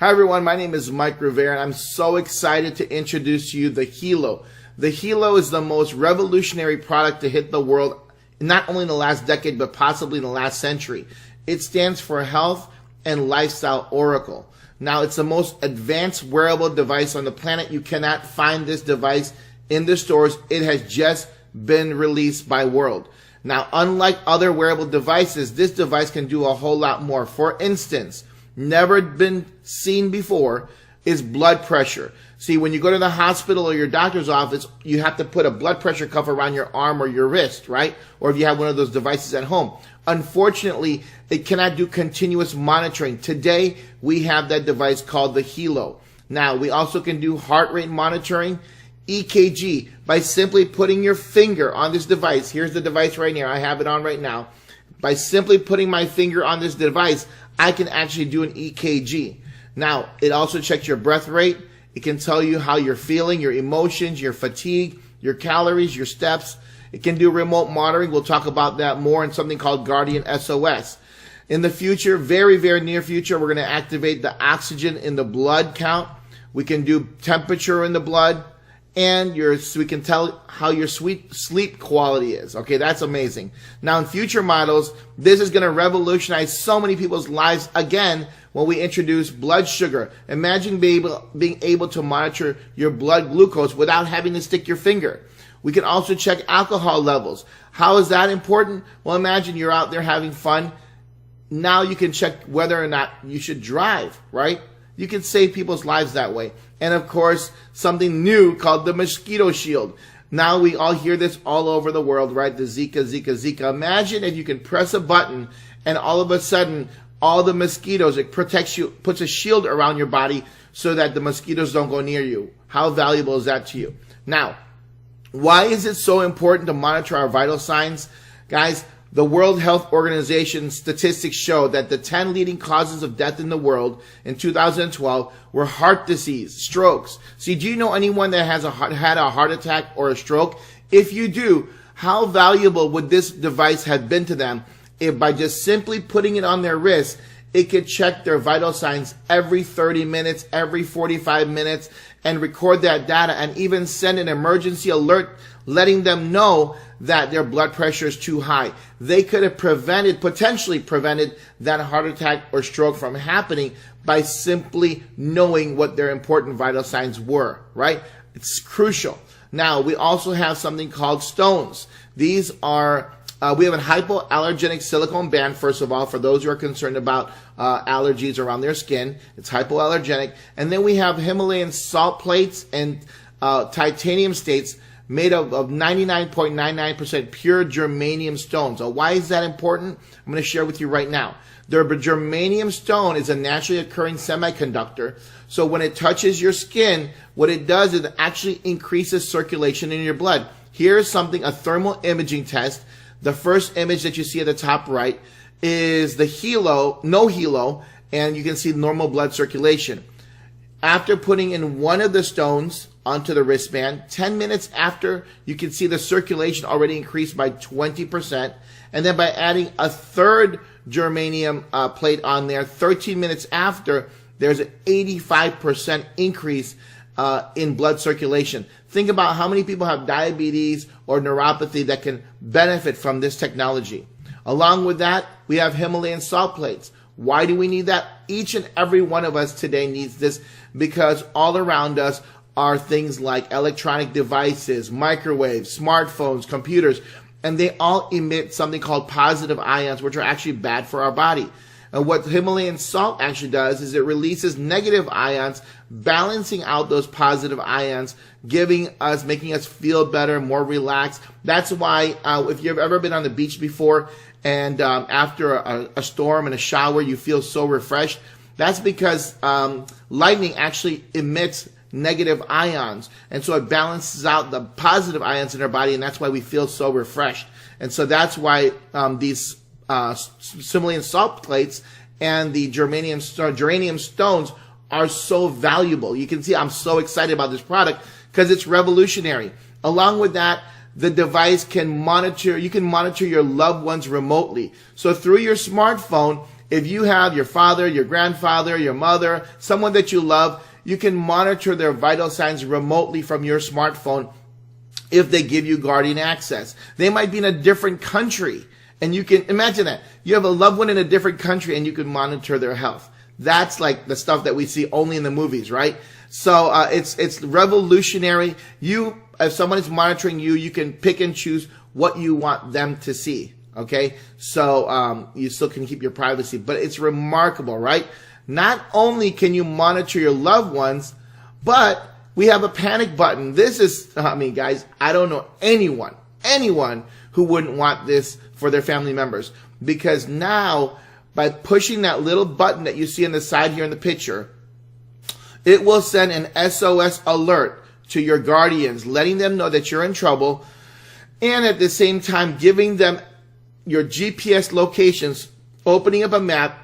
Hi everyone, my name is Mike Rivera and I'm so excited to introduce you the Helo. The Helo is the most revolutionary product to hit the world, not only in the last decade, but possibly in the last century. It stands for Health and Lifestyle Oracle. Now, it's the most advanced wearable device on the planet. You cannot find this device in the stores. It has just been released by World. Now, unlike other wearable devices, this device can do a whole lot more. For instance, never been seen before is blood pressure. See, when you go to the hospital or your doctor's office, you have to put a blood pressure cuff around your arm or your wrist, right? Or if you have one of those devices at home. Unfortunately, it cannot do continuous monitoring. Today, we have that device called the Helo. Now, we also can do heart rate monitoring, EKG, by simply putting your finger on this device. Here's the device right here. I have it on right now. By simply putting my finger on this device, I can actually do an EKG. Now, it also checks your breath rate. It can tell you how you're feeling, your emotions, your fatigue, your calories, your steps. It can do remote monitoring. We'll talk about that more in something called Guardian SOS. In the future, very, very near future, we're going to activate the oxygen in the blood count. We can do temperature in the blood. And we can tell how your sleep quality is. Okay, that's amazing. Now, in future models, this is going to revolutionize so many people's lives again when we introduce blood sugar. Imagine being able to monitor your blood glucose without having to stick your finger. We can also check alcohol levels. How is that important? Well, imagine you're out there having fun. Now you can check whether or not you should drive, right? You can save people's lives that way. And of course, something new called the mosquito shield. Now we all hear this all over the world, right? The Zika. Imagine if you can press a button and all of a sudden, all the mosquitoes, it protects you, puts a shield around your body so that the mosquitoes don't go near you. How valuable is that to you? Now, why is it so important to monitor our vital signs? Guys, the World Health Organization statistics show that the 10 leading causes of death in the world in 2012 were heart disease, strokes. See, do you know anyone that has had a heart attack or a stroke? If you do, how valuable would this device have been to them if by just simply putting it on their wrist, it could check their vital signs every 30 minutes, every 45 minutes, and record that data and even send an emergency alert letting them know that their blood pressure is too high. They could have potentially prevented that heart attack or stroke from happening by simply knowing what their important vital signs were, right? It's crucial. Now, we also have something called stones. These are, we have a hypoallergenic silicone band, first of all, for those who are concerned about allergies around their skin. It's hypoallergenic. And then we have Himalayan salt plates and titanium states made up of 99.99% pure germanium stones. So why is that important? I'm going to share with you right now. The germanium stone is a naturally occurring semiconductor. So when it touches your skin, what it does is it actually increases circulation in your blood. Here's a thermal imaging test. The first image that you see at the top right is the Helo, no Helo, and you can see normal blood circulation. After putting in one of the stones onto the wristband, 10 minutes after, you can see the circulation already increased by 20%. And then by adding a third germanium plate on there, 13 minutes after, there's an 85% increase in blood circulation. Think about how many people have diabetes or neuropathy that can benefit from this technology. Along with that, we have Himalayan salt plates. Why do we need that? Each and every one of us today needs this because all around us are things like electronic devices, microwaves, smartphones, computers, and they all emit something called positive ions, which are actually bad for our body. And what Himalayan salt actually does is it releases negative ions, balancing out those positive ions, making us feel better, more relaxed. That's why if you've ever been on the beach before and after a storm and a shower, you feel so refreshed, that's because lightning actually emits negative ions. And so it balances out the positive ions in our body, and that's why we feel so refreshed. And so that's why these Himalayan salt plates and the germanium stones are so valuable. You can see I'm so excited about this product because it's revolutionary. Along with that, the device can monitor, you can monitor your loved ones remotely. So through your smartphone, if you have your father, your grandfather, your mother, someone that you love, you can monitor their vital signs remotely from your smartphone if they give you Guardian access. They might be in a different country, and you can imagine that. You have a loved one in a different country, and you can monitor their health. That's like the stuff that we see only in the movies, right? So it's revolutionary. If someone is monitoring you, you can pick and choose what you want them to see. Okay, so you still can keep your privacy, but it's remarkable, right? Not only can you monitor your loved ones, but we have a panic button. This is, I mean, guys, I don't know anyone who wouldn't want this for their family members, because now by pushing that little button that you see on the side here in the picture, it will send an SOS alert to your guardians, letting them know that you're in trouble, and at the same time giving them your GPS locations, opening up a map,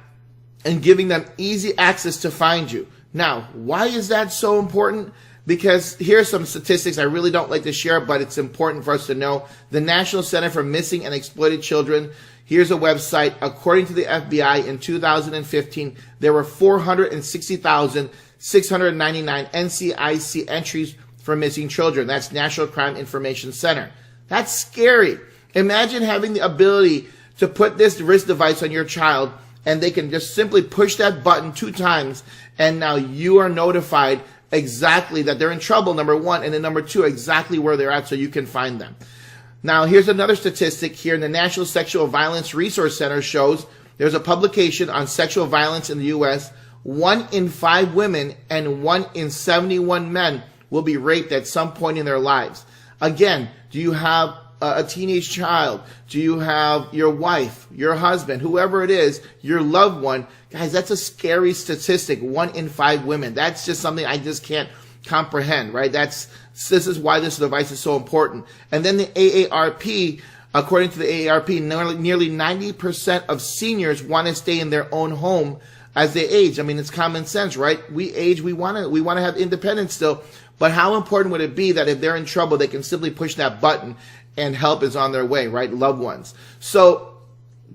and giving them easy access to find you. Now, why is that so important? Because here's some statistics I really don't like to share, but it's important for us to know. The National Center for Missing and Exploited Children, here's a website. According to the FBI, in 2015, there were 460,699 NCIC entries for missing children. That's National Crime Information Center. That's scary. Imagine having the ability to put this wrist device on your child, and they can just simply push that button 2 times, and now you are notified exactly that they're in trouble, number 1, and then number 2, exactly where they're at so you can find them. Now, here's another statistic here. The National Sexual Violence Resource Center shows there's a publication on sexual violence in the U.S. 1 in 5 women and 1 in 71 men will be raped at some point in their lives. Again, do you have a teenage child? Do you have your wife, your husband, whoever it is, your loved one? Guys, that's a scary statistic. 1 in 5 women. That's just something I just can't comprehend, right? This is why this device is so important. And then the AARP, according to the AARP, nearly 90% of seniors want to stay in their own home as they age. I mean, it's common sense, right? We age, we want to have independence still. But how important would it be that if they're in trouble, they can simply push that button and help is on their way, right? Loved ones. So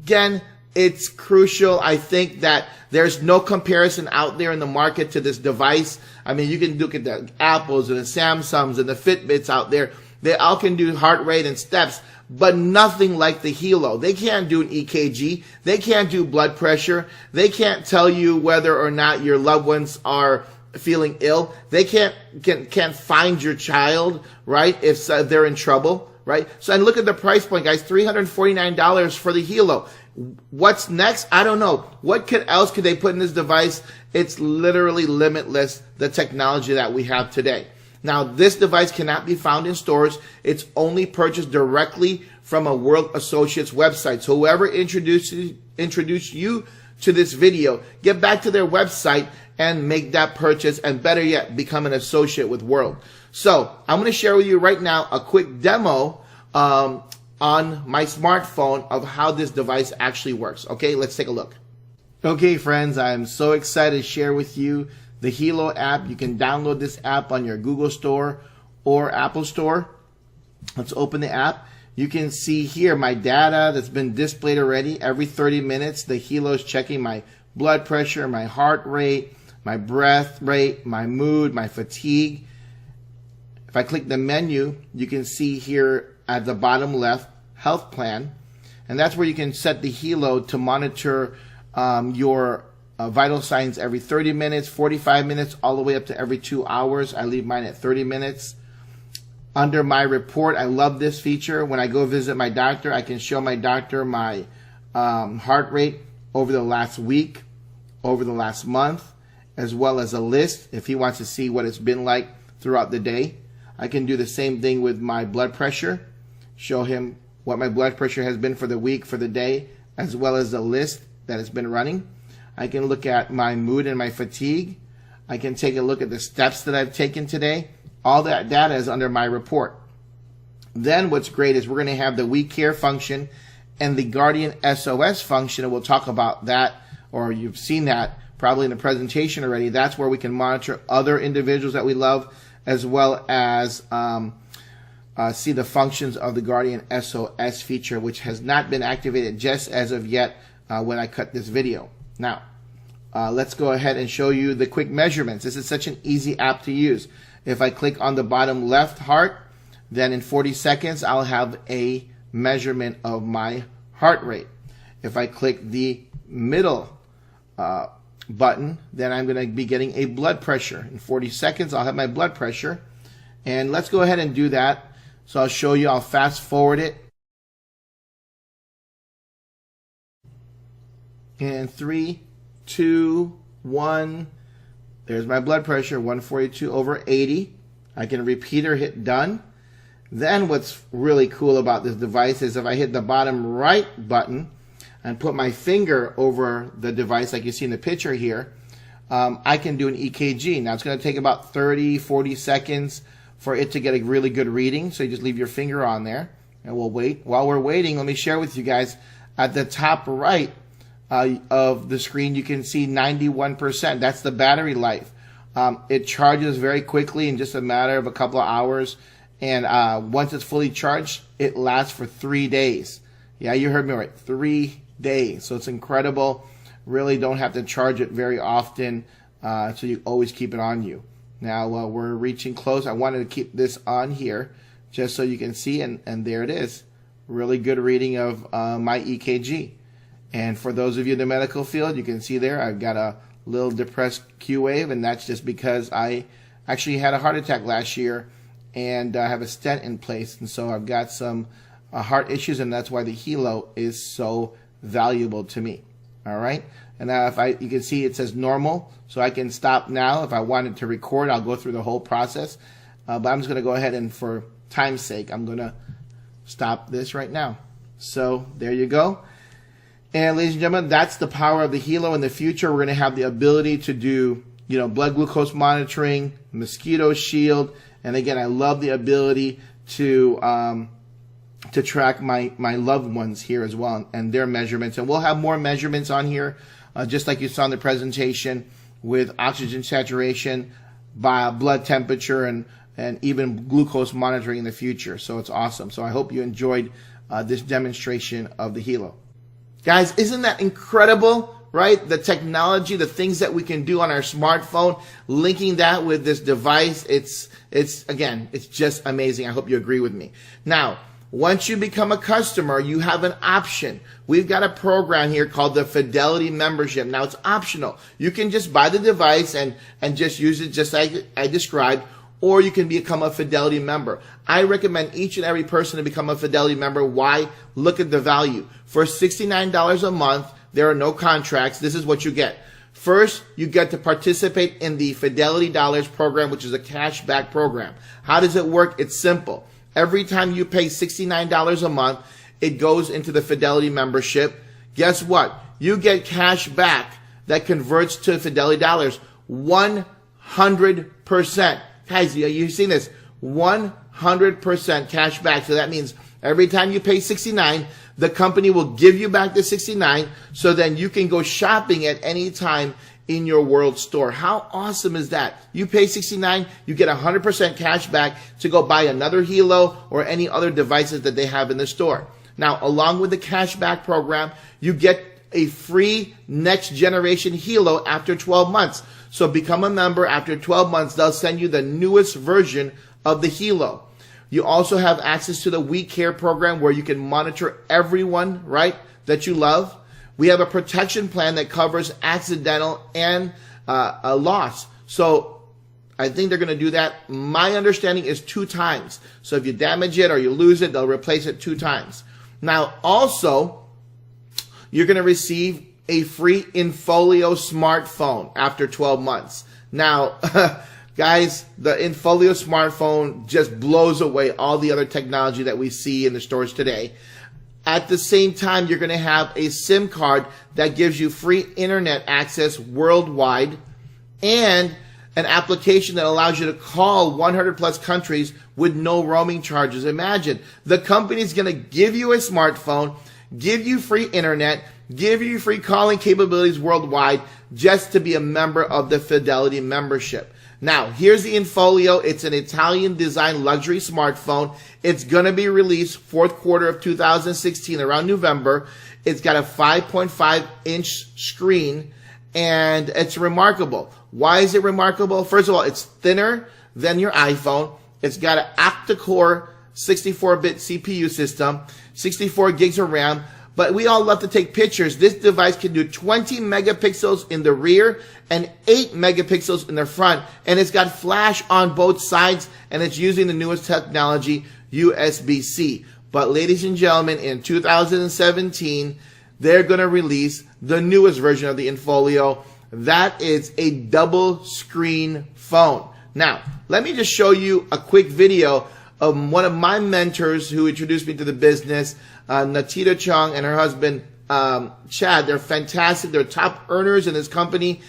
again, it's crucial. I think that there's no comparison out there in the market to this device. I mean, you can look at the Apples and the Samsungs and the Fitbits out there. They all can do heart rate and steps, but nothing like the Helo. They can't do an EKG. They can't do blood pressure. They can't tell you whether or not your loved ones are feeling ill. They can't find your child, right, if they're in trouble, right? So, and look at the price point, guys, $349 for the Helo. What's next? I don't know. What else could they put in this device? It's literally limitless, the technology that we have today. Now, this device cannot be found in stores. It's only purchased directly from a World Associates website. So whoever introduced you to this video, get back to their website and make that purchase, and better yet, become an associate with World. So I'm going to share with you right now a quick demo on my smartphone of how this device actually works. Okay, let's take a look. Okay, friends, I'm so excited to share with you the Helo app. You can download this app on your Google Store or Apple Store. Let's open the app. You can see here my data that's been displayed already. Every 30 minutes, the Helo is checking my blood pressure, my heart rate, my breath rate, my mood, my fatigue. If I click the menu, you can see here at the bottom left, health plan. And that's where you can set the Helo to monitor your vital signs every 30 minutes, 45 minutes, all the way up to every 2 hours. I leave mine at 30 minutes. Under my report, I love this feature. When I go visit my doctor, I can show my doctor my heart rate over the last week, over the last month, as well as a list if he wants to see what it's been like throughout the day. I can do the same thing with my blood pressure, show him what my blood pressure has been for the week, for the day, as well as the list that has been running. I can look at my mood and my fatigue. I can take a look at the steps that I've taken today. All that data is under my report. Then what's great is we're going to have the We Care function and the Guardian SOS function, and we'll talk about that, or you've seen that probably in the presentation already. That's where we can monitor other individuals that we love, as well as see the functions of the Guardian SOS feature, which has not been activated just as of yet when I cut this video. Now, let's go ahead and show you the quick measurements. This is such an easy app to use. If I click on the bottom left heart, then in 40 seconds, I'll have a measurement of my heart rate. If I click the middle button, then I'm going to be getting a blood pressure. In 40 seconds, I'll have my blood pressure. And let's go ahead and do that. So I'll show you, I'll fast forward it. And 3, 2, 1. There's my blood pressure, 142/80. I can repeat or hit done. Then what's really cool about this device is if I hit the bottom right button and put my finger over the device like you see in the picture here, I can do an EKG. Now it's going to take about 30, 40 seconds for it to get a really good reading. So you just leave your finger on there and we'll wait. While we're waiting, let me share with you guys at the top right of the screen, you can see 91%. That's the battery life. It charges very quickly in just a matter of a couple of hours. And once it's fully charged, it lasts for 3 days. Yeah, you heard me right. 3 days. So it's incredible. Really don't have to charge it very often. So you always keep it on you. Now we're reaching close. I wanted to keep this on here just so you can see. And there it is. Really good reading of my EKG. And for those of you in the medical field, you can see there I've got a little depressed Q wave, and that's just because I actually had a heart attack last year and I have a stent in place. And so I've got some heart issues, and that's why the Helo is so valuable to me. All right. And now you can see it says normal, so I can stop now. If I wanted to record, I'll go through the whole process. But I'm just going to go ahead and for time's sake, I'm going to stop this right now. So there you go. And ladies and gentlemen, that's the power of the Helo. In the future, we're going to have the ability to do, blood glucose monitoring, mosquito shield, and again, I love the ability to track my loved ones here as well and their measurements. And we'll have more measurements on here, just like you saw in the presentation, with oxygen saturation, by blood temperature, and even glucose monitoring in the future. So it's awesome. So I hope you enjoyed this demonstration of the Helo. Guys, isn't that incredible, right? The technology, the things that we can do on our smartphone, linking that with this device, it's just amazing. I hope you agree with me. Now, once you become a customer, you have an option. We've got a program here called the Fidelity Membership. Now, it's optional. You can just buy the device and just use it just like I described, or you can become a Fidelity member. I recommend each and every person to become a Fidelity member. Why? Look at the value. For $69 a month, there are no contracts. This is what you get. First, you get to participate in the Fidelity Dollars program, which is a cashback program. How does it work? It's simple. Every time you pay $69 a month, it goes into the Fidelity membership. Guess what? You get cash back that converts to Fidelity Dollars 100%. Guys, you've seen this. 100% cash back. So that means every time you pay $69, the company will give you back the $69, so then you can go shopping at any time in your world store. How awesome is that? You pay $69, you get 100% cash back to go buy another Helo or any other devices that they have in the store. Now, along with the cashback program, you get a free next generation Helo after 12 months. So become a member. After 12 months, they'll send you the newest version of the Helo. You also have access to the We Care program, where you can monitor everyone, right, that you love. We have a protection plan that covers accidental and a loss. So I think they're going to do that. My understanding is 2 times. So if you damage it or you lose it, they'll replace it 2 times. Now, also, you're going to receive a free Infolio smartphone after 12 months. Now, guys, the Infolio smartphone just blows away all the other technology that we see in the stores today. At the same time, you're going to have a SIM card that gives you free internet access worldwide, and an application that allows you to call 100 plus countries with no roaming charges. Imagine, the company's going to give you a smartphone, give you free internet, give you free calling capabilities worldwide, just to be a member of the Fidelity membership. Now, here's the Infolio. It's an Italian designed luxury smartphone. It's going to be released fourth quarter of 2016, around November. It's got a 5.5-inch screen, and it's remarkable. Why is it remarkable? First of all, it's thinner than your iPhone. It's got an octa-core 64-bit CPU system, 64 gigs of RAM. But we all love to take pictures. This device can do 20 megapixels in the rear and 8 megapixels in the front. And it's got flash on both sides, and it's using the newest technology, USB-C. But ladies and gentlemen, in 2017, they're going to release the newest version of the Infolio. That is a double screen phone. Now, let me just show you a quick video of one of my mentors who introduced me to the business, Natita Chung and her husband, Chad. They're fantastic. They're top earners in this company.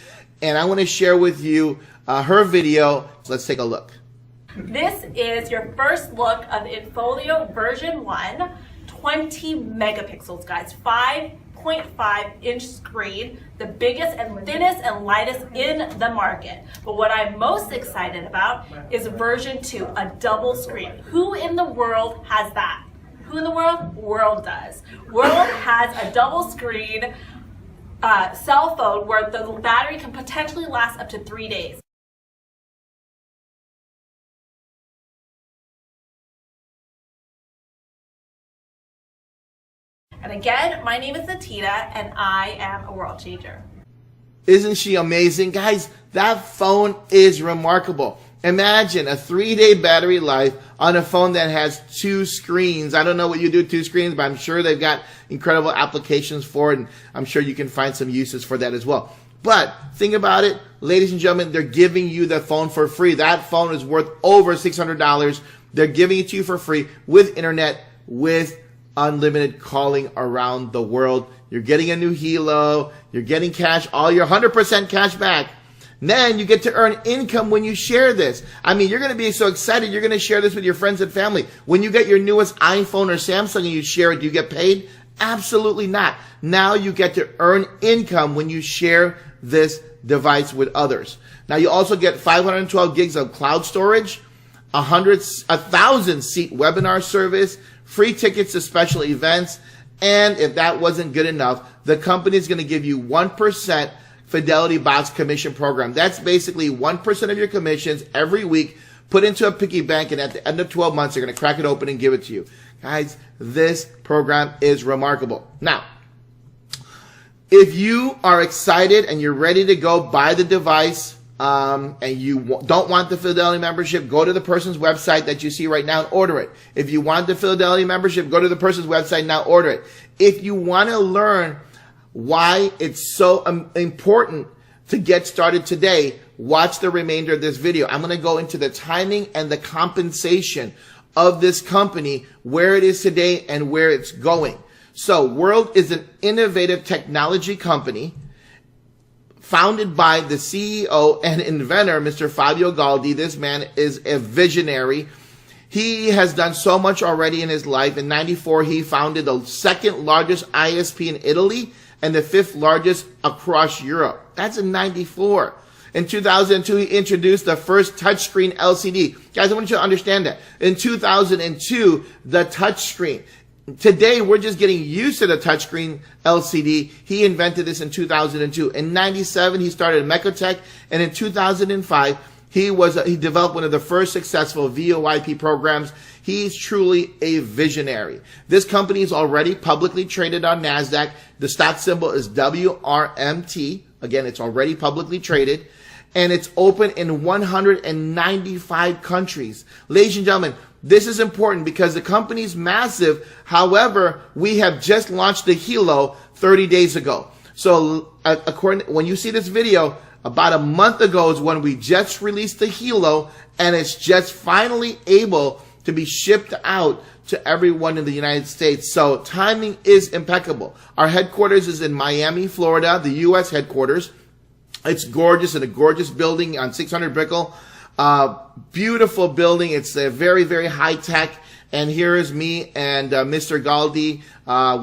And I want to share with you her video. So let's take a look. This is your first look of the Infolio version 1, 20 megapixels, guys, 5.5-inch screen, the biggest and thinnest and lightest in the market. But what I'm most excited about is version 2, a double screen. Who in the world has that? Who in the world? World does. World has a double screen cell phone where the battery can potentially last up to 3 days. And again, my name is Natita, and I am a world changer. Isn't she amazing? Guys, that phone is remarkable. Imagine a 3-day battery life on a phone that has 2 screens. I don't know what you do with 2 screens, but I'm sure they've got incredible applications for it, and I'm sure you can find some uses for that as well. But think about it, ladies and gentlemen, they're giving you the phone for free. That phone is worth over $600. They're giving it to you for free with internet, with unlimited calling around the world. You're getting a new Helo. You're getting cash, all your 100% cash back. Then you get to earn income when you share this. I mean, you're going to be so excited. You're going to share this with your friends and family. When you get your newest iPhone or Samsung and you share it, do you get paid? Absolutely not. Now you get to earn income when you share this device with others. Now you also get 512 gigs of cloud storage, 1,000 seat webinar service, free tickets to special events, and if that wasn't good enough, the company is going to give you 1% Fidelity Box commission program. That's basically 1% of your commissions every week put into a piggy bank, and at the end of 12 months, they're going to crack it open and give it to you. Guys, this program is remarkable. Now, if you are excited and you're ready to go buy the device, and you don't want the Fidelity membership, go to the person's website that you see right now and order it. If you want the Fidelity membership, go to the person's website now, order it. If you want to learn why it's so important to get started today, watch the remainder of this video. I'm going to go into the timing and the compensation of this company, where it is today and where it's going. So World is an innovative technology company founded by the CEO and inventor, Mr. Fabio Galdi. This man is a visionary. He has done so much already in his life. In '94, he founded the second largest ISP in Italy and the 5th largest across Europe. That's in '94. In 2002, he introduced the first touchscreen LCD. Guys, I want you to understand that. In 2002, the touchscreen. Today, we're just getting used to the touchscreen LCD. He invented this in 2002. In '97, he started Mecotech, and in 2005, he developed one of the first successful VoIP programs. He's truly a visionary. This company is already publicly traded on NASDAQ. The stock symbol is WRMT. Again, it's already publicly traded, and it's open in 195 countries. Ladies and gentlemen, this is important because the company's massive. However, we have just launched the Helo 30 days ago. So when you see this video, about a month ago is when we just released the Helo, and it's just finally able to be shipped out to everyone in the United States. So timing is impeccable. Our headquarters is in Miami, Florida, the U.S. headquarters. It's gorgeous, in a gorgeous building on 600 Brickell. Beautiful building. It's a very, very high tech. And here is me and Mr. Galdi.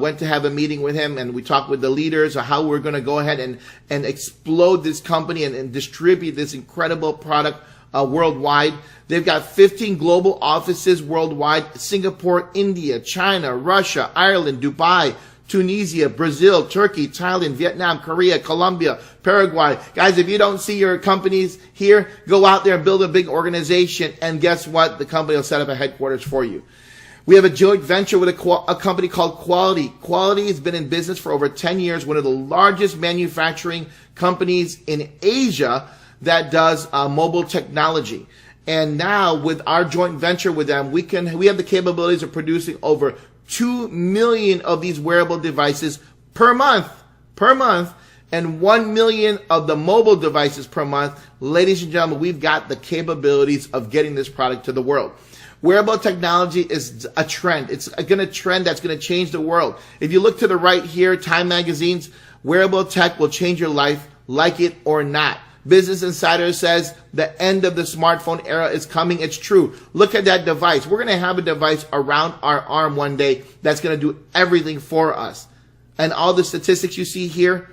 Went to have a meeting with him, and we talked with the leaders of how we're going to go ahead and explode this company and distribute this incredible product worldwide. They've got 15 global offices worldwide: Singapore, India, China, Russia, Ireland, Dubai, Tunisia, Brazil, Turkey, Thailand, Vietnam, Korea, Colombia, Paraguay. Guys, if you don't see your companies here, go out there and build a big organization, and guess what? The company will set up a headquarters for you. We have a joint venture with a company called Quality. Quality has been in business for over 10 years, one of the largest manufacturing companies in Asia that does mobile technology. And now with our joint venture with them, we have the capabilities of producing over 2 million of these wearable devices per month, and 1 million of the mobile devices per month. Ladies and gentlemen, we've got the capabilities of getting this product to the world. Wearable technology is a trend. It's a trend that's going to change the world. If you look to the right here, Time Magazine's wearable tech will change your life, like it or not. Business Insider says the end of the smartphone era is coming. It's true. Look at that device. We're going to have a device around our arm one day that's going to do everything for us. And all the statistics you see here,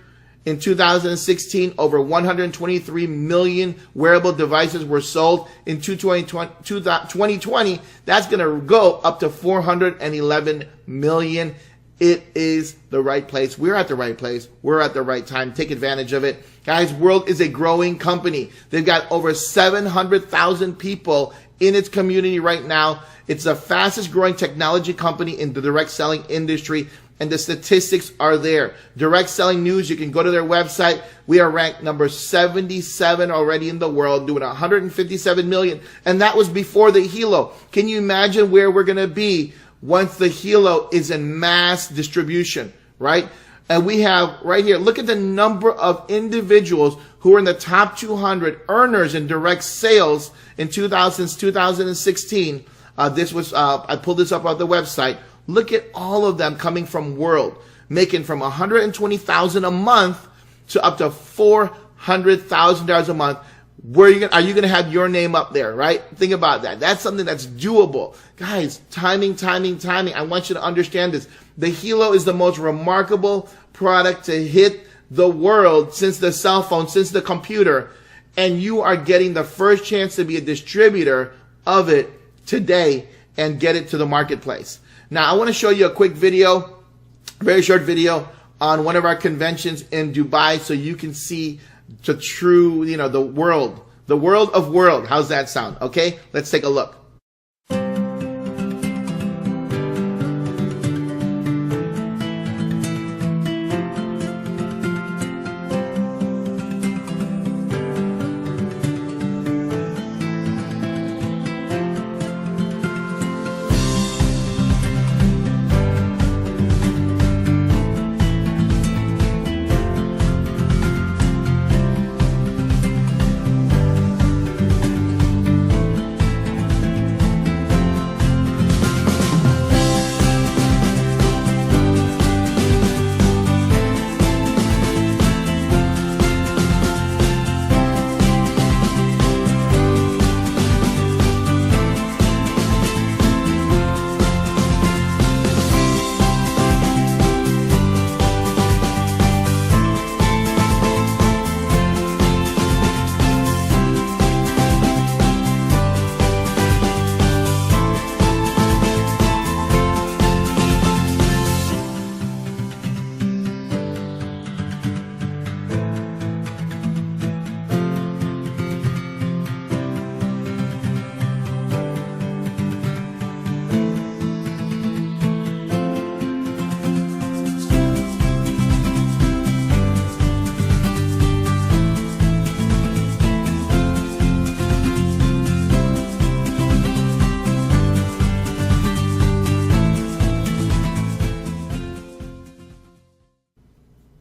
in 2016, over 123 million wearable devices were sold. In 2020, that's going to go up to 411 million. It is the right place. We're at the right place. We're at the right time. Take advantage of it. Guys, World is a growing company. They've got over 700,000 people in its community right now. It's the fastest growing technology company in the direct selling industry, and the statistics are there. Direct Selling News, you can go to their website. We are ranked number 77 already in the world, doing 157 million. And that was before the Helo. Can you imagine where we're going to be once the Helo is in mass distribution, right? And we have right here, look at the number of individuals who are in the top 200 earners in direct sales in 2016. I pulled this up on the website. Look at all of them coming from World, making from $120,000 a month to up to $400,000 a month. Are you going to have your name up there, right? Think about that. That's something that's doable. Guys, timing. I want you to understand this. The Helo is the most remarkable product to hit the world since the cell phone, since the computer. And you are getting the first chance to be a distributor of it today and get it to the marketplace. Now, I want to show you a quick video, very short video, on one of our conventions in Dubai so you can see the true, the world of world. How's that sound? Okay, let's take a look.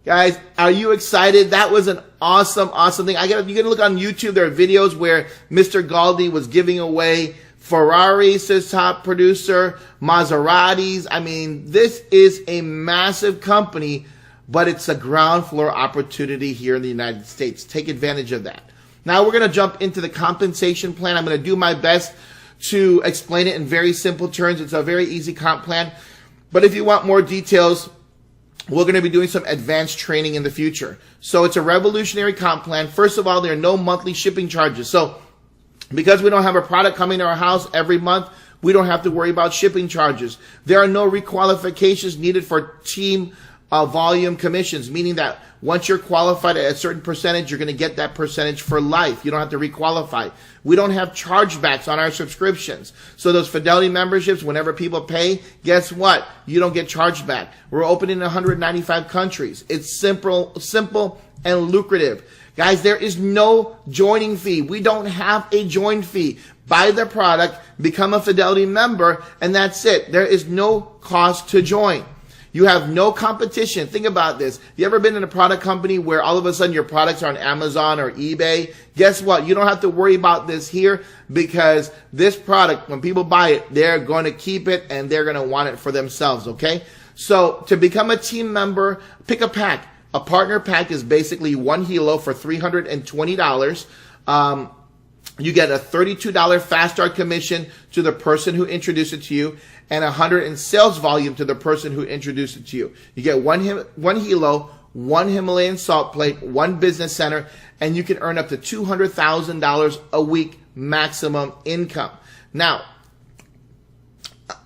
Guys, are you excited? That was an awesome thing. You can look on YouTube. There are videos where Mr. Galdi was giving away Ferraris, his top producer, Maseratis. I mean, this is a massive company, but it's a ground floor opportunity here in the United States. Take advantage of that. Now we're going to jump into the compensation plan. I'm going to do my best to explain it in very simple terms. It's a very easy comp plan. But if you want more details, we're going to be doing some advanced training in the future. So it's a revolutionary comp plan. First of all, there are no monthly shipping charges. So Because we don't have a product coming to our house every month, we don't have to worry about shipping charges. There are no requalifications needed for team volume commissions, meaning that once you're qualified at a certain percentage, you're going to get that percentage for life. You don't have to requalify. We don't have chargebacks on our subscriptions. So those Fidelity memberships, whenever people pay, guess what? You don't get charged back. We're open in 195 countries. It's simple and lucrative. Guys, there is no joining fee. We don't have a join fee. Buy the product, become a Fidelity member, and that's it. There is no cost to join. You have no competition. Think about this. You ever been in a product company where all of a sudden your products are on Amazon or eBay? Guess what? You don't have to worry about this here, because this product, when people buy it, they're going to keep it and they're going to want it for themselves, okay? So to become a team member, pick a pack. A partner pack is basically one Helo for $320. You get a $32 fast start commission to the person who introduced it to you, and $100 in sales volume to the person who introduced it to you. You get one Helo, one Himalayan salt plate, one business center, and you can earn up to $200,000 a week maximum income. Now,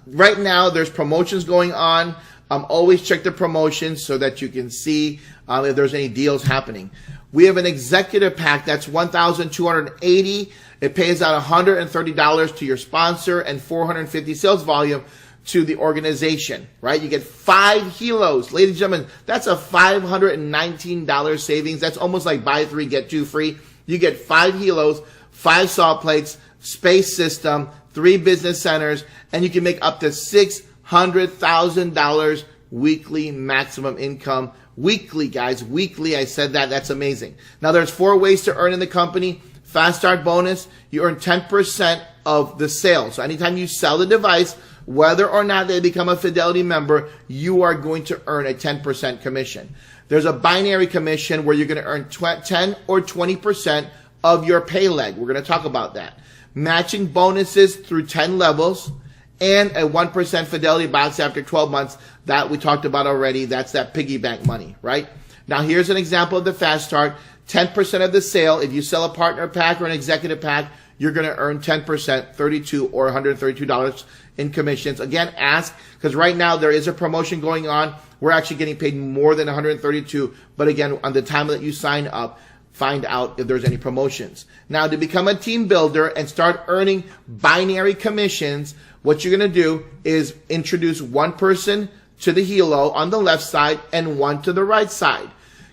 right now there's promotions going on. Always check the promotions so that you can see if there's any deals happening. We have an executive pack that's $1,280. It pays out $130 to your sponsor and $450 sales volume to the organization, right? You get 5 Helos. Ladies and gentlemen, that's a $519 savings. That's almost like buy 3, get 2 free. You get 5 Helos, 5 salt plates, space system, 3 business centers, and you can make up to $600,000 weekly maximum income. Weekly, guys, weekly. I said that. That's amazing. Now, there's 4 ways to earn in the company. Fast start bonus, you earn 10% of the sale. So anytime you sell the device, whether or not they become a Fidelity member, you are going to earn a 10% commission. There's a binary commission where you're going to earn 10 or 20% of your pay leg. We're going to talk about that. Matching bonuses through 10 levels, and a 1% Fidelity box after 12 months that we talked about already. That's that piggy bank money, right? Now, here's an example of the fast start. 10% of the sale. If you sell a partner pack or an executive pack, you're going to earn 10%, $32 or $132 in commissions. Again, ask, because right now there is a promotion going on. We're actually getting paid more than $132. But again, on the time that you sign up, find out if there's any promotions. Now, to become a team builder and start earning binary commissions, what you're going to do is introduce one person to the Helo on the left side and one to the right side.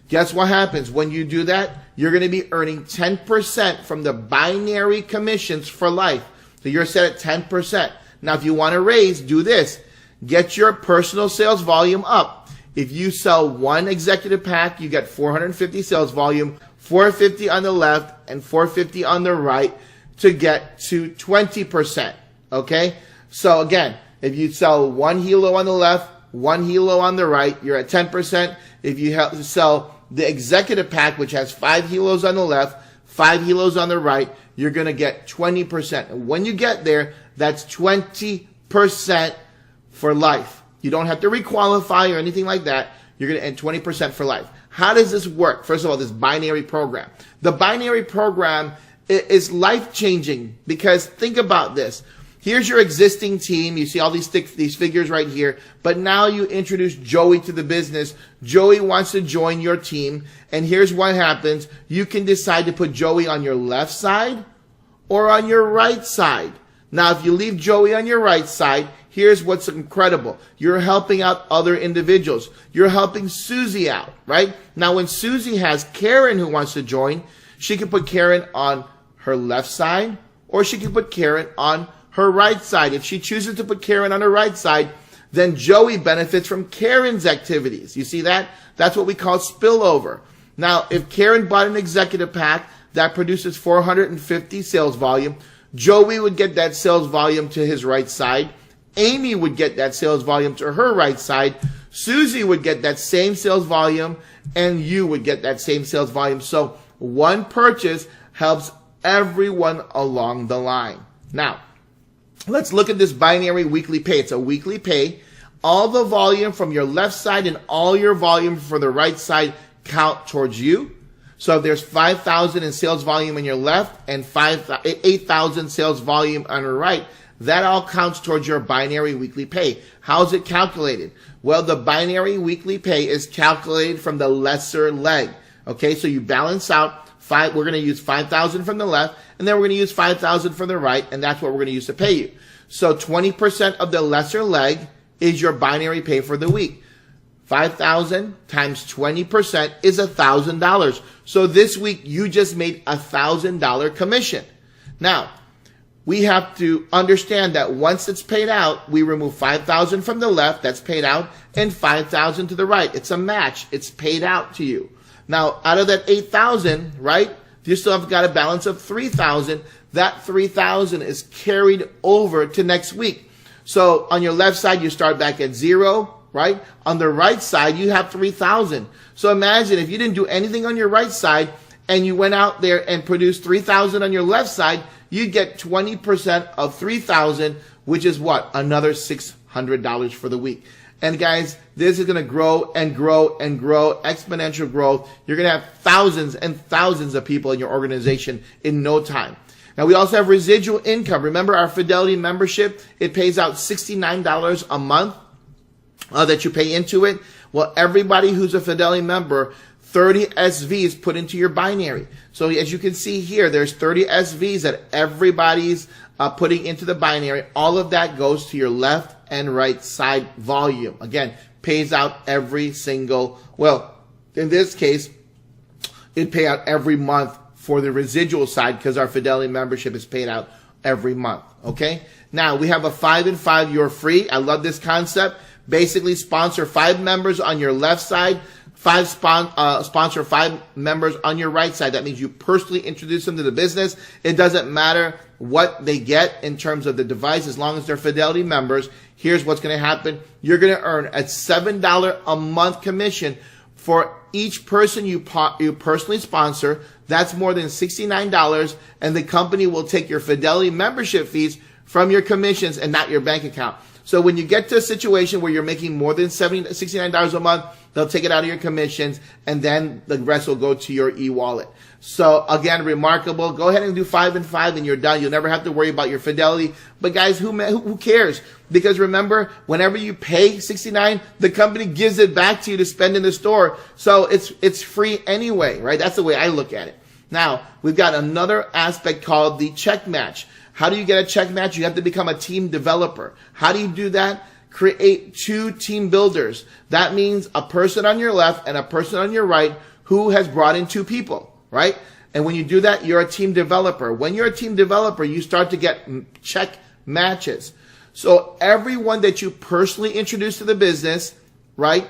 Guess what happens? When you do that, you're going to be earning 10% from the binary commissions for life. So you're set at 10%. Now, if you want to raise, do this. Get your personal sales volume up. If you sell one executive pack, you get 450 sales volume, 450 on the left and 450 on the right to get to 20%. Okay? So again, if you sell one Helo on the left, one Helo on the right, you're at 10%. If you sell the executive pack, which has 5 Helos on the left, 5 Helos on the right, you're going to get 20%. And when you get there, that's 20% for life. You don't have to requalify or anything like that. You're going to earn 20% for life. How does this work? First of all, this binary program. The binary program is life-changing, because think about this. Here's your existing team. You see all these figures right here. But now you introduce Joey to the business. Joey wants to join your team. And here's what happens. You can decide to put Joey on your left side or on your right side. Now, if you leave Joey on your right side, here's what's incredible. You're helping out other individuals. You're helping Susie out, right? Now, when Susie has Karen who wants to join, she can put Karen on her left side, or she can put Karen on her right side. If she chooses to put Karen on her right side, then Joey benefits from Karen's activities. You see that? That's what we call spillover. Now, if Karen bought an executive pack that produces 450 sales volume, Joey would get that sales volume to his right side. Amy would get that sales volume to her right side. Susie would get that same sales volume, and you would get that same sales volume. So one purchase helps everyone along the line. Now, let's look at this binary weekly pay. It's a weekly pay. All the volume from your left side and all your volume for the right side count towards you. So if there's 5,000 in sales volume on your left and 8,000 sales volume on your right, that all counts towards your binary weekly pay. How is it calculated? Well, the binary weekly pay is calculated from the lesser leg. Okay, so you balance out we're going to use 5,000 from the left, and then we're going to use 5,000 from the right, and that's what we're going to use to pay you. So 20% of the lesser leg is your binary pay for the week. 5,000 times 20% is $1,000. So this week you just made $1,000 commission. Now, we have to understand that once it's paid out, we remove 5,000 from the left, that's paid out, and 5,000 to the right. It's a match. It's paid out to you. Now, out of that 8,000, right, you still have got a balance of 3,000. That 3,000 is carried over to next week. So on your left side, you start back at 0, right? On the right side, you have 3,000. So imagine if you didn't do anything on your right side and you went out there and produced 3,000 on your left side, you'd get 20% of 3,000, which is what? Another $600 for the week. And guys, this is going to grow and grow and grow, exponential growth. You're going to have thousands and thousands of people in your organization in no time. Now, we also have residual income. Remember our Fidelity membership? It pays out $69 a month that you pay into it. Well, everybody who's a Fidelity member, 30 SVs put into your binary. So as you can see here, there's 30 SVs that everybody's putting into the binary. All of that goes to your left and right side volume. Again, pays out every single, well, in this case, it pay out every month for the residual side because our Fidelity membership is paid out every month. Okay. Now we have a 5 and 5, you're free. I love this concept. Basically sponsor 5 members on your left side, sponsor 5 members on your right side. That means you personally introduce them to the business. It doesn't matter what they get in terms of the device as long as they're Fidelity members. Here's what's going to happen. You're going to earn a $7 a month commission for each person you personally sponsor. That's more than $69, and the company will take your Fidelity membership fees from your commissions and not your bank account. So when you get to a situation where you're making more than $69 a month, they'll take it out of your commissions, and then the rest will go to your e-wallet. So again, remarkable. Go ahead and do 5 and 5 and you're done. You'll never have to worry about your Fidelity. But guys, who cares? Because remember, whenever you pay $69, the company gives it back to you to spend in the store. So it's free anyway, right? That's the way I look at it. Now, we've got another aspect called the check match. How do you get a check match? You have to become a team developer. How do you do that? Create 2 team builders. That means a person on your left and a person on your right who has brought in 2 people, right? And when you do that, you're a team developer. When you're a team developer, you start to get check matches. So everyone that you personally introduce to the business, right,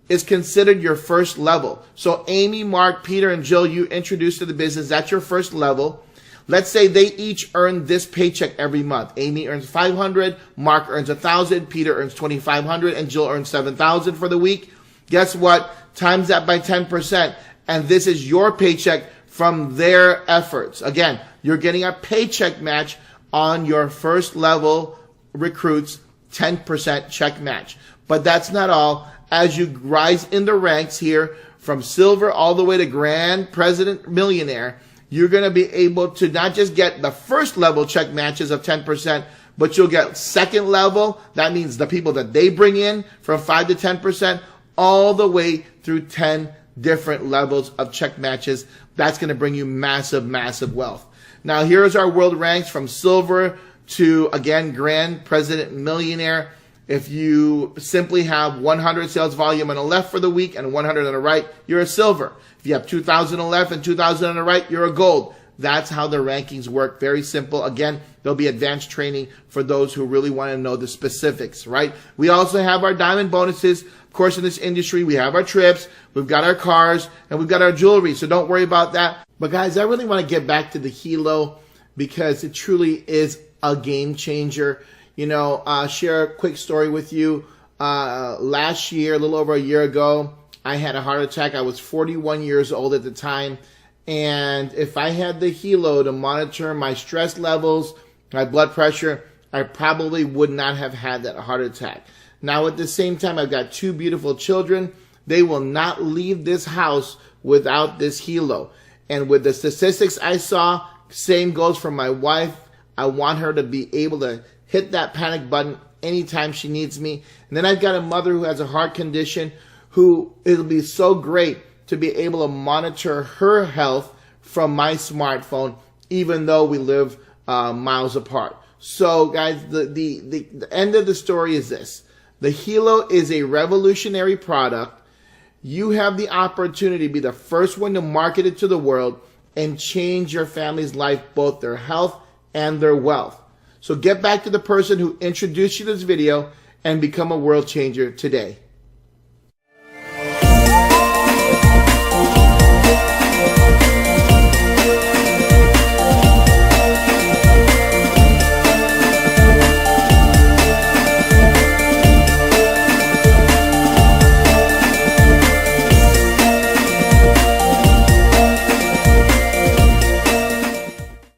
is considered your first level. So Amy, Mark, Peter, and Jill, you introduced to the business. That's your first level. Let's say they each earn this paycheck every month. Amy earns $500, Mark earns $1,000, Peter earns $2,500, and Jill earns $7,000 for the week. Guess what? Times that by 10%, and this is your paycheck from their efforts. Again, you're getting a paycheck match on your first level recruits, 10% check match. But that's not all. As you rise in the ranks here, from silver all the way to grand president millionaire, you're going to be able to not just get the first level check matches of 10%, but you'll get second level. That means the people that they bring in from 5 to 10%, all the way through 10 different levels of check matches. That's going to bring you massive, massive wealth. Now, here's our world ranks from silver to, again, grand president millionaire. If you simply have 100 sales volume on the left for the week and 100 on the right, you're a silver. If you have 2,000 on the left and 2,000 on the right, you're a gold. That's how the rankings work. Very simple. Again, there'll be advanced training for those who really want to know the specifics, right? We also have our diamond bonuses. Of course, in this industry, we have our trips, we've got our cars, and we've got our jewelry. So don't worry about that. But guys, I really want to get back to the Helo because it truly is a game changer. You know, share a quick story with you. Last year, a little over a year ago, I had a heart attack. I was 41 years old at the time. And if I had the Helo to monitor my stress levels, my blood pressure, I probably would not have had that heart attack. Now, at the same time, I've got 2 beautiful children. They will not leave this house without this Helo. And with the statistics I saw, same goes for my wife. I want her to be able to hit that panic button anytime she needs me. And then I've got a mother who has a heart condition who it'll be so great to be able to monitor her health from my smartphone, even though we live miles apart. So guys, the end of the story is this. The Helo is a revolutionary product. You have the opportunity to be the first one to market it to the world and change your family's life, both their health and their wealth. So get back to the person who introduced you to this video and become a world changer today.